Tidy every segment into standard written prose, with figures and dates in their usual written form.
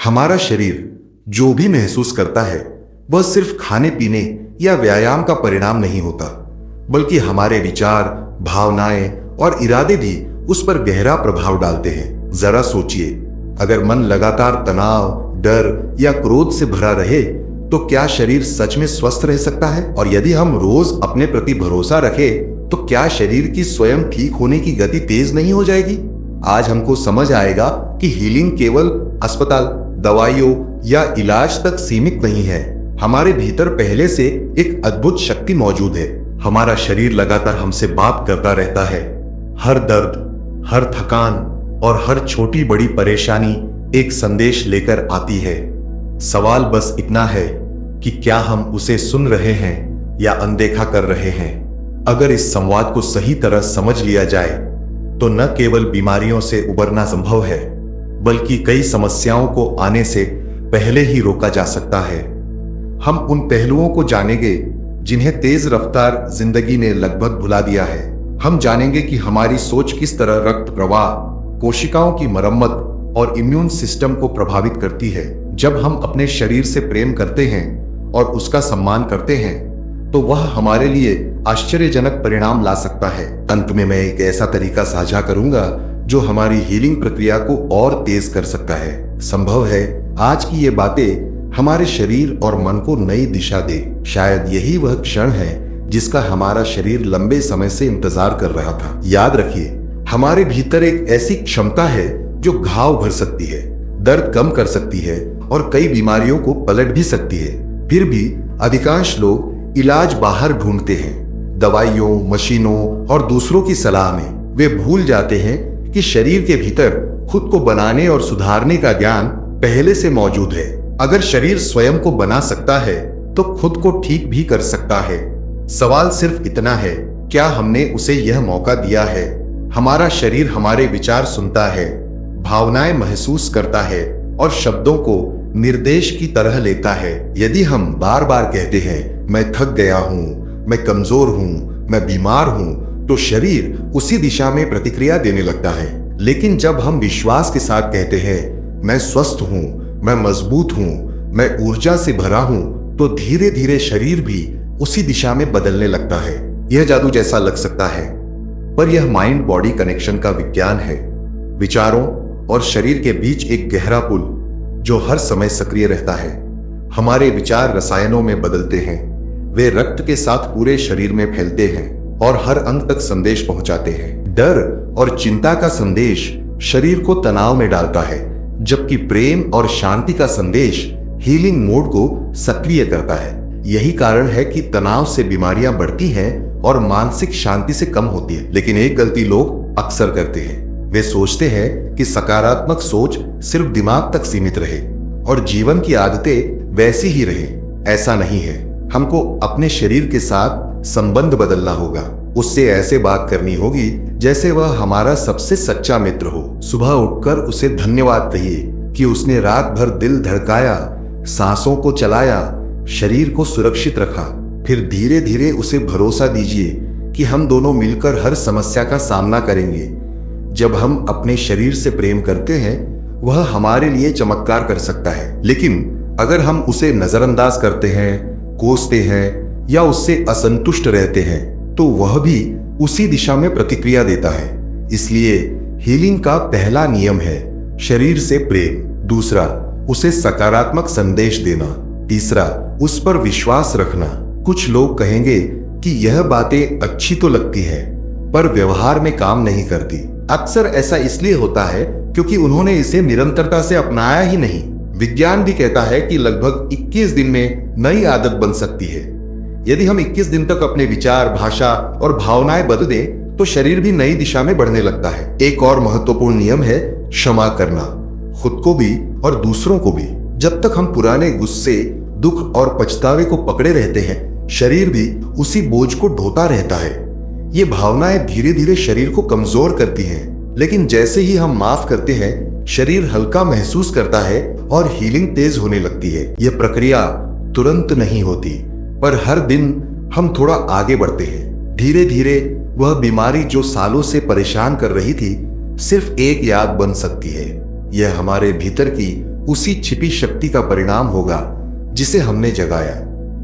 हमारा शरीर जो भी महसूस करता है वह सिर्फ खाने पीने या व्यायाम का परिणाम नहीं होता, बल्कि हमारे विचार, भावनाएं और इरादे भी उस पर गहरा प्रभाव डालते हैं। जरा सोचिए, अगर मन लगातार तनाव, डर या क्रोध से भरा रहे तो क्या शरीर सच में स्वस्थ रह सकता है? और यदि हम रोज अपने प्रति भरोसा रखें तो क्या शरीर की स्वयं ठीक होने की गति तेज नहीं हो जाएगी? आज हमको समझ आएगा कि हीलिंग केवल अस्पताल, दवाइयों या इलाज तक सीमित नहीं है। हमारे भीतर पहले से एक अद्भुत शक्ति मौजूद है। हमारा शरीर लगातार हमसे बात करता रहता है। हर दर्द, हर थकान और हर छोटी बड़ी परेशानी एक संदेश लेकर आती है। सवाल बस इतना है कि क्या हम उसे सुन रहे हैं या अनदेखा कर रहे हैं। अगर इस संवाद को सही तरह समझ लिया जाए तो न केवल बीमारियों से उबरना संभव है, बल्कि कई समस्याओं को आने से पहले ही रोका जा सकता है। हम उन पहलुओं को जानेंगे जिन्हें तेज रफ्तार जिंदगी ने लगभग भुला दिया है। हम जानेंगे कि हमारी सोच किस तरह रक्त प्रवाह, कोशिकाओं की मरम्मत और इम्यून सिस्टम को प्रभावित करती है। जब हम अपने शरीर से प्रेम करते हैं और उसका सम्मान करते हैं तो वह हमारे लिए आश्चर्यजनक परिणाम ला सकता है। अंत में मैं एक ऐसा तरीका साझा करूंगा जो हमारी हीलिंग प्रक्रिया को और तेज कर सकता है। संभव है आज की ये बातें हमारे शरीर और मन को नई दिशा दे। शायद यही वह क्षण है जिसका हमारा शरीर लंबे समय से इंतजार कर रहा था। याद रखिए, हमारे भीतर एक ऐसी क्षमता है जो घाव भर सकती है, दर्द कम कर सकती है और कई बीमारियों को पलट भी सकती है। फिर भी अधिकांश लोग इलाज बाहर ढूंढते हैं, दवाइयों, मशीनों और दूसरों की सलाह में। वे भूल जाते हैं कि शरीर के भीतर खुद को बनाने और सुधारने का ज्ञान पहले से मौजूद है। अगर शरीर स्वयं को बना सकता है तो खुद को ठीक भी कर सकता है। सवाल सिर्फ इतना है, क्या हमने उसे यह मौका दिया है? हमारा शरीर हमारे विचार सुनता है, भावनाएं महसूस करता है और शब्दों को निर्देश की तरह लेता है। यदि हम बार बार कहते हैं मैं थक गया हूं, मैं कमजोर हूं, मैं बीमार हूं, तो शरीर उसी दिशा में प्रतिक्रिया देने लगता है। लेकिन जब हम विश्वास के साथ कहते हैं मैं स्वस्थ हूं, मैं मजबूत हूं, मैं ऊर्जा से भरा हूं, तो धीरे धीरे शरीर भी उसी दिशा में बदलने लगता है। यह जादू जैसा लग सकता है, पर यह माइंड बॉडी कनेक्शन का विज्ञान है। विचारों और शरीर के बीच एक गहरा पुल जो हर समय सक्रिय रहता है। हमारे विचार रसायनों में बदलते हैं, वे रक्त के साथ पूरे शरीर में फैलते हैं और हर अंग तक संदेश पहुंचाते हैं। डर और चिंता का संदेश शरीर को तनाव में डालता है, जबकि प्रेम और शांति का संदेश हीलिंग मोड को सक्रिय करता है। यही कारण है कि तनाव से बीमारियां बढ़ती हैं और मानसिक शांति से कम होती है। लेकिन एक गलती लोग अक्सर करते हैं, वे सोचते हैं कि सकारात्मक सोच सिर्फ दिमाग तक सीमित रहे और जीवन की आदतें वैसी ही रहे। ऐसा नहीं है। हमको अपने शरीर के साथ संबंध बदलना होगा। उससे ऐसे बात करनी होगी जैसे वह हमारा सबसे सच्चा मित्र हो। सुबह उठकर उसे धन्यवाद कहिए कि उसने रात भर दिल धड़काया, सांसों को चलाया, शरीर को सुरक्षित रखा। फिर धीरे धीरे उसे भरोसा दीजिए कि हम दोनों मिलकर हर समस्या का सामना करेंगे। जब हम अपने शरीर से प्रेम करते हैं, वह हमारे लिए चमत्कार कर सकता है। लेकिन अगर हम उसे नजरअंदाज करते हैं, कोसते हैं या उससे असंतुष्ट रहते हैं, तो वह भी उसी दिशा में प्रतिक्रिया देता है। इसलिए हीलिंग का पहला नियम है शरीर से प्रेम। दूसरा, उसे सकारात्मक संदेश देना। तीसरा, उस पर विश्वास रखना। कुछ लोग कहेंगे कि यह बातें अच्छी तो लगती है, पर व्यवहार में काम नहीं करती। अक्सर ऐसा इसलिए होता है क्योंकि उन्होंने इसे निरंतरता से अपनाया ही नहीं। विज्ञान भी कहता है कि लगभग 21 दिन में नई आदत बन सकती है। यदि हम 21 दिन तक अपने विचार, भाषा और भावनाएं बदल दें तो शरीर भी नई दिशा में बढ़ने लगता है। एक और महत्वपूर्ण नियम है क्षमा करना, खुद को भी और दूसरों को भी। जब तक हम पुराने गुस्से, दुख और पछतावे को पकड़े रहते हैं, शरीर भी उसी बोझ को ढोता रहता है। ये भावनाएं धीरे धीरे शरीर को कमजोर करती हैं, लेकिन जैसे ही हम माफ करते हैं, शरीर हल्का महसूस करता है और हीलिंग तेज होने लगती है। यह प्रक्रिया तुरंत नहीं होती, पर हर दिन हम थोड़ा आगे बढ़ते हैं। धीरे धीरे वह बीमारी जो सालों से परेशान कर रही थी, सिर्फ एक याद बन सकती है। यह हमारे भीतर की उसी छिपी शक्ति का परिणाम होगा जिसे हमने जगाया।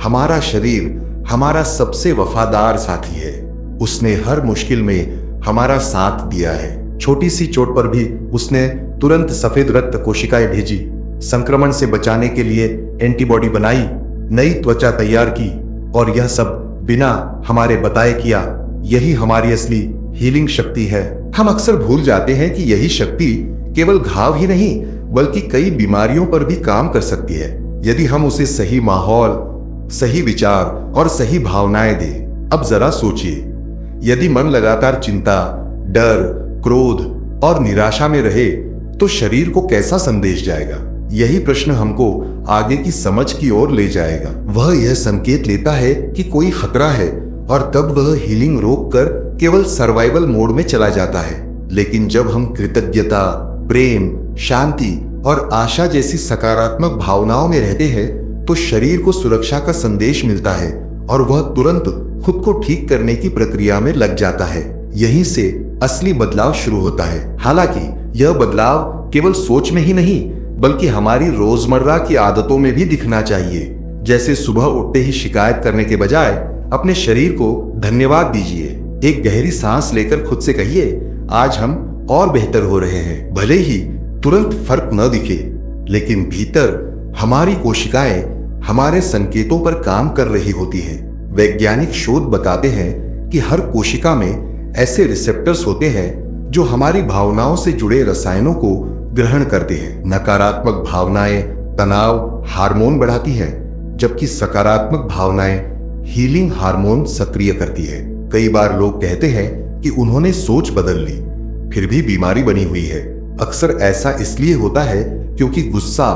हमारा शरीर हमारा सबसे वफादार साथी है। उसने हर मुश्किल में हमारा साथ दिया है। छोटी सी चोट पर भी उसने तुरंत सफेद रक्त कोशिकाएं भेजी, संक्रमण से बचाने के लिए एंटीबॉडी बनाई, नई त्वचा तैयार की, और यह सब बिना हमारे बताए किया। यही हमारी असली हीलिंग शक्ति है। हम अक्सर भूल जाते हैं कि यही शक्ति केवल घाव ही नहीं बल्कि कई बीमारियों पर भी काम कर सकती है, यदि हम उसे सही माहौल, सही विचार और सही भावनाएं दें। अब जरा सोचिए, यदि मन लगातार चिंता, डर, क्रोध और निराशा में रहे तो शरीर को कैसा संदेश जाएगा? यही प्रश्न हमको आगे की समझ की ओर ले जाएगा। वह यह संकेत लेता है कि कोई खतरा है और तब वह हीलिंग रोककर केवल सर्वाइवल मोड में चला जाता है। लेकिन जब हम कृतज्ञता, प्रेम, शांति और आशा जैसी सकारात्मक भावनाओं में रहते हैं तो शरीर को सुरक्षा का संदेश मिलता है और वह तुरंत खुद को ठीक करने की प्रक्रिया में लग जाता है। यहीं से असली बदलाव शुरू होता है। हालांकि यह बदलाव केवल सोच में ही नहीं बल्कि हमारी रोजमर्रा की आदतों में भी दिखना चाहिए। जैसे सुबह उठते ही शिकायत करने के बजाय अपने शरीर को धन्यवाद दीजिए। एक गहरी सांस लेकर खुद से कहिए, आज हम और बेहतर हो रहे हैं। भले ही तुरंत फर्क न दिखे, लेकिन भीतर हमारी कोशिकाएं हमारे संकेतों पर काम कर रही होती हैं। वैज्ञानिक शोध बताते हैं कि हर कोशिका में ऐसे रिसेप्टर्स होते हैं जो हमारी भावनाओं से जुड़े रसायनों को ग्रहण करते हैं। नकारात्मक भावनाएं तनाव हार्मोन बढ़ाती हैं, जबकि सकारात्मक भावनाएं हीलिंग हार्मोन सक्रिय करती है। कई बार लोग कहते हैं कि उन्होंने सोच बदल ली, फिर भी बीमारी बनी हुई है। अक्सर ऐसा इसलिए होता है क्योंकि गुस्सा,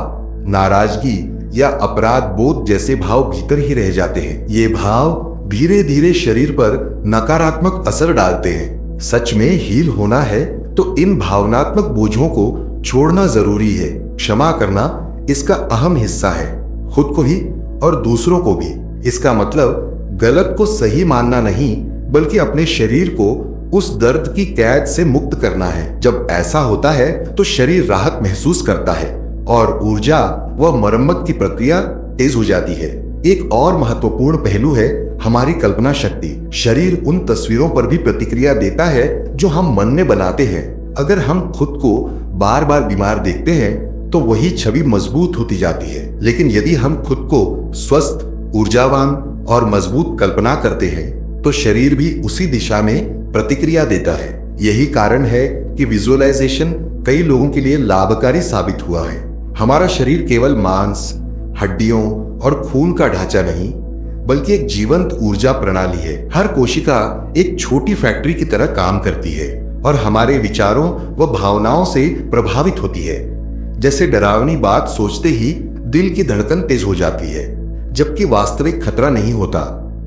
नाराजगी या अपराध बोध जैसे भाव भीतर ही रह जाते हैं। ये भाव धीरे धीरे शरीर पर नकारात्मक असर डालते हैं। सच में हील होना है तो इन भावनात्मक बोझों को छोड़ना जरूरी है। क्षमा करना इसका अहम हिस्सा है, खुद को भी और दूसरों को भी। इसका मतलब गलत को सही मानना नहीं बल्कि अपने शरीर को उस दर्द की कैद से मुक्त करना है। जब ऐसा होता है तो शरीर राहत महसूस करता है और ऊर्जा व मरम्मत की प्रक्रिया तेज हो जाती है। एक और महत्वपूर्ण पहलू है हमारी कल्पना शक्ति। शरीर उन तस्वीरों पर भी प्रतिक्रिया देता है जो हम मन में बनाते हैं। अगर हम खुद को बार बार बीमार देखते हैं तो वही छवि मजबूत होती जाती है। लेकिन यदि हम खुद को स्वस्थ, ऊर्जावान और मजबूत कल्पना करते हैं तो शरीर भी उसी दिशा में प्रतिक्रिया देता है। यही कारण है कि विजुअलाइजेशन कई लोगों के लिए लाभकारी साबित हुआ है। हमारा शरीर केवल मांस, हड्डियों और खून का ढांचा नहीं बल्कि एक जीवंत ऊर्जा प्रणाली है। हर कोशिका एक छोटी फैक्ट्री की तरह काम करती है और हमारे विचारों व भावनाओं से प्रभावित होती है। जैसे डरावनी बात सोचते ही दिल की धड़कन तेज हो जाती है जबकि वास्तविक खतरा नहीं होता,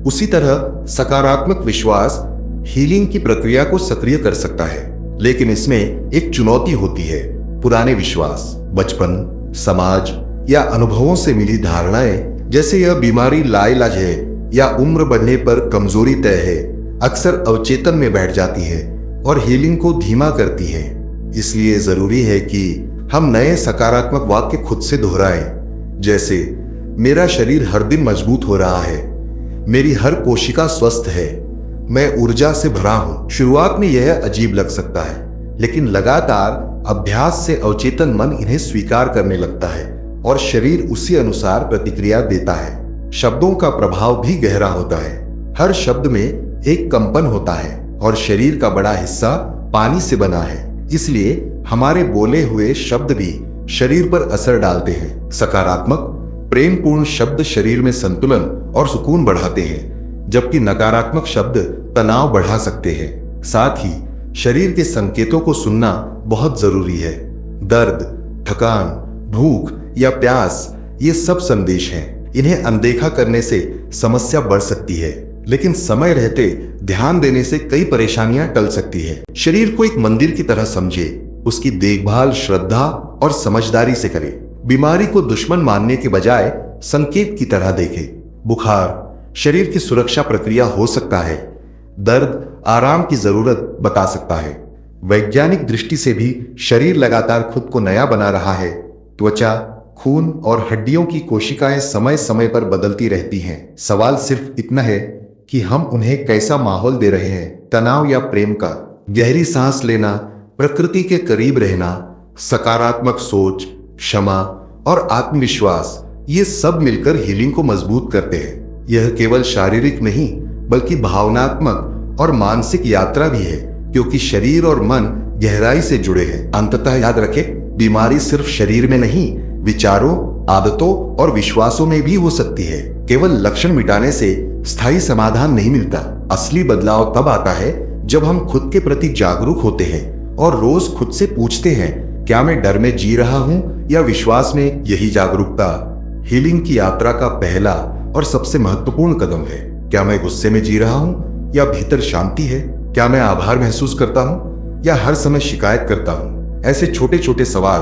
उसी तरह सकारात्मक विश्वास हीलिंग की प्रक्रिया को सक्रिय कर सकता है। लेकिन इसमें एक चुनौती होती है। पुराने विश्वास, बचपन, समाज या अनुभवों से मिली धारणाएं जैसे यह बीमारी लाइलाज है या उम्र बढ़ने पर कमजोरी तय है, अक्सर अवचेतन में बैठ जाती है और हीलिंग को धीमा करती है। इसलिए जरूरी है कि हम नए सकारात्मक वाक्य खुद से दोहराएं, जैसे मेरा शरीर हर दिन मजबूत हो रहा है, मेरी हर कोशिका स्वस्थ है, मैं ऊर्जा से भरा हूं। शुरुआत में यह अजीब लग सकता है, लेकिन लगातार अभ्यास से अवचेतन मन इन्हें स्वीकार करने लगता है और शरीर उसी अनुसार प्रतिक्रिया देता है। शब्दों का प्रभाव भी गहरा होता है। हर शब्द में एक कंपन होता है और शरीर का बड़ा हिस्सा पानी से बना है। इसलिए हमारे बोले हुए शब्द भी शरीर पर असर डालते हैं। सकारात्मक, प्रेमपूर्ण शब्द शरीर में संतुलन और सुकून बढ़ाते हैं, जबकि नकारात्मक शब्द तनाव बढ़ा सकते हैं। साथ ही शरीर के संकेतों को सुनना बहुत जरूरी है। दर्द, थकान, भूख या प्यास, ये सब संदेश हैं। इन्हें अनदेखा करने से समस्या बढ़ सकती है, लेकिन समय रहते ध्यान देने से कई परेशानियां टल सकती है। शरीर को एक मंदिर की तरह समझे, उसकी देखभाल श्रद्धा और समझदारी से करें। बीमारी को दुश्मन मानने के बजाय संकेत की तरह देखें। बुखार शरीर की सुरक्षा प्रक्रिया हो सकता है, दर्द आराम की जरूरत बता सकता है। वैज्ञानिक दृष्टि से भी शरीर लगातार खुद को नया बना रहा है। त्वचा, खून और हड्डियों की कोशिकाएं समय समय पर बदलती रहती हैं। सवाल सिर्फ इतना है कि हम उन्हें कैसा माहौल दे रहे हैं। तनाव या प्रेम का गहरी सांस लेना, प्रकृति के करीब रहना, सकारात्मक सोच, क्षमा और आत्मविश्वास, ये सब मिलकर हीलिंग को मजबूत करते हैं। यह केवल शारीरिक नहीं बल्कि भावनात्मक और मानसिक यात्रा भी है, क्योंकि शरीर और मन गहराई से जुड़े हैं। अंततः याद रखें, बीमारी सिर्फ शरीर में नहीं, विचारों, आदतों और विश्वासों में भी हो सकती है। केवल लक्षण मिटाने से स्थायी समाधान नहीं मिलता। असली बदलाव तब आता है जब हम खुद के प्रति जागरूक होते हैं और रोज खुद से पूछते हैं, क्या मैं डर में जी रहा हूं या विश्वास में? यही जागरूकता हीलिंग की यात्रा का पहला और सबसे महत्वपूर्ण कदम है। क्या मैं गुस्से में जी रहा हूं या भीतर शांति है? क्या मैं आभार महसूस करता हूं या हर समय शिकायत करता हूं? ऐसे छोटे छोटे सवाल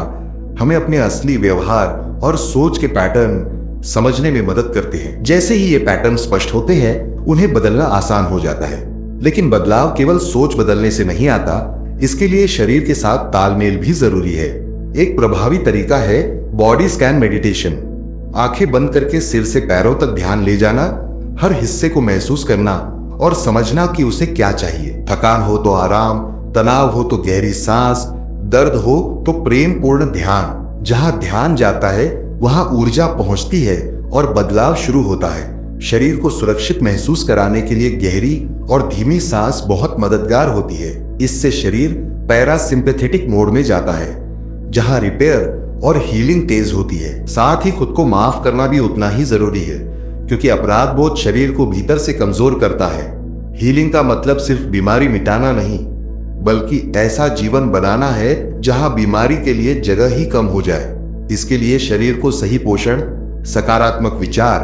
हमें अपने असली व्यवहार और सोच के पैटर्न समझने में मदद करते हैं। जैसे ही ये पैटर्न स्पष्ट होते हैं, उन्हें बदलना आसान हो जाता है। लेकिन बदलाव केवल सोच बदलने से नहीं आता, इसके लिए शरीर के साथ तालमेल भी जरूरी है। एक प्रभावी तरीका है बॉडी स्कैन मेडिटेशन। आंखें बंद करके सिर से पैरों तक ध्यान ले जाना, हर हिस्से को महसूस करना और समझना कि उसे क्या चाहिए। थकान हो तो आराम, तनाव हो तो गहरी सांस, दर्द हो तो प्रेम पूर्ण ध्यान। जहां ध्यान जाता है वहां ऊर्जा पहुंचती है और बदलाव शुरू होता है। शरीर को सुरक्षित महसूस कराने के लिए गहरी और धीमी सांस बहुत मददगार होती है। इससे शरीर पैरासिम्पैथेटिक मोड में जाता है, जहां रिपेयर और हीलिंग तेज होती है। साथ ही खुद को माफ करना भी उतना ही जरूरी है, क्योंकि अपराध बोध शरीर को भीतर से कमजोर करता है। हीलिंग का मतलब सिर्फ बीमारी मिटाना नहीं, बल्कि ऐसा जीवन बनाना है जहां बीमारी के लिए जगह ही कम हो जाए। इसके लिए शरीर को सही पोषण, सकारात्मक विचार,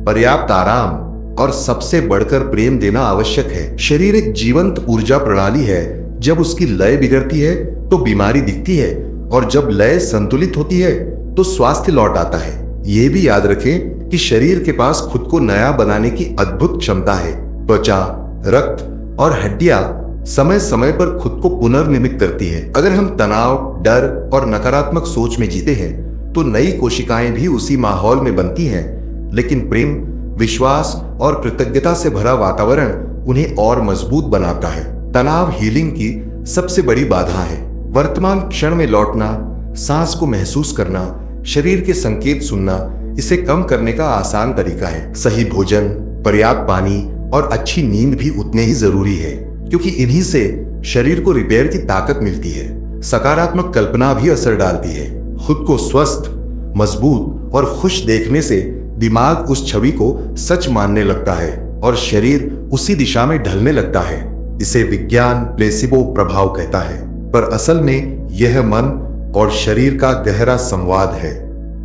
पर्याप्त आराम और सबसे बढ़कर प्रेम देना आवश्यक है। शरीर एक जीवंत ऊर्जा प्रणाली है। जब उसकी लय बिगड़ती है तो बीमारी दिखती है, और जब लय संतुलित होती है तो स्वास्थ्य लौट आता है। यह भी याद रखें कि शरीर के पास खुद को नया बनाने की अद्भुत क्षमता है। त्वचा, रक्त और हड्डियां समय समय पर खुद को पुनर्निर्मित करती है। अगर हम तनाव, डर और नकारात्मक सोच में जीते हैं तो नई कोशिकाएं भी उसी माहौल में बनती हैं। लेकिन प्रेम, विश्वास और कृतज्ञता से भरा वातावरण उन्हें और मजबूत बनाता है। तनाव हीलिंग की सबसे बड़ी बाधा है। वर्तमान क्षण में लौटना, सांस को महसूस करना, शरीर के संकेत सुनना, इसे कम करने का आसान तरीका है। सही भोजन, पर्याप्त पानी और अच्छी नींद भी उतने ही जरूरी है, क्योंकि इन्हीं से शरीर को रिपेयर की ताकत मिलती है। सकारात्मक कल्पना भी असर डालती है। खुद को स्वस्थ, मजबूत और खुश देखने से दिमाग उस छवि को सच मानने लगता है और शरीर उसी दिशा में ढलने लगता है। इसे विज्ञान प्लेसिबो प्रभाव कहता है, पर असल में यह मन और शरीर का गहरा संवाद है।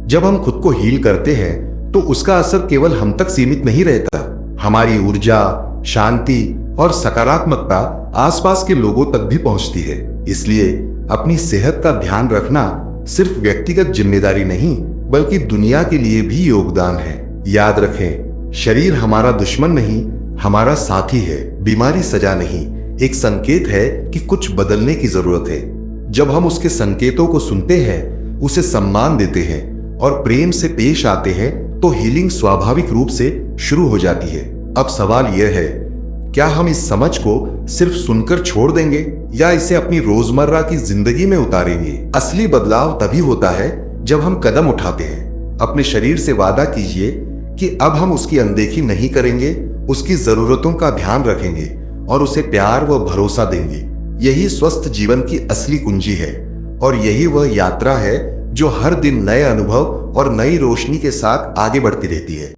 जब हम खुद को हील करते हैं तो उसका असर केवल हम तक सीमित नहीं रहता। हमारी ऊर्जा, शांति और सकारात्मकता आसपास के लोगों तक भी पहुंचती है। इसलिए अपनी सेहत का ध्यान रखना सिर्फ व्यक्तिगत जिम्मेदारी नहीं, बल्कि दुनिया के लिए भी योगदान है। याद रखें, शरीर हमारा दुश्मन नहीं, हमारा साथी है। बीमारी सजा नहीं, एक संकेत है कि कुछ बदलने की जरूरत है। जब हम उसके संकेतों को सुनते हैं, उसे सम्मान देते हैं और प्रेम से पेश आते हैं, तो हीलिंग स्वाभाविक रूप से शुरू हो जाती है। अब सवाल यह है, क्या हम इस समझ को सिर्फ सुनकर छोड़ देंगे या इसे अपनी रोजमर्रा की जिंदगी में उतारेंगे? असली बदलाव तभी होता है जब हम कदम उठाते हैं। अपने शरीर से वादा कीजिए कि अब हम उसकी अनदेखी नहीं करेंगे, उसकी जरूरतों का ध्यान रखेंगे और उसे प्यार व भरोसा देंगे। यही स्वस्थ जीवन की असली कुंजी है और यही वह यात्रा है जो हर दिन नए अनुभव और नई रोशनी के साथ आगे बढ़ती रहती है।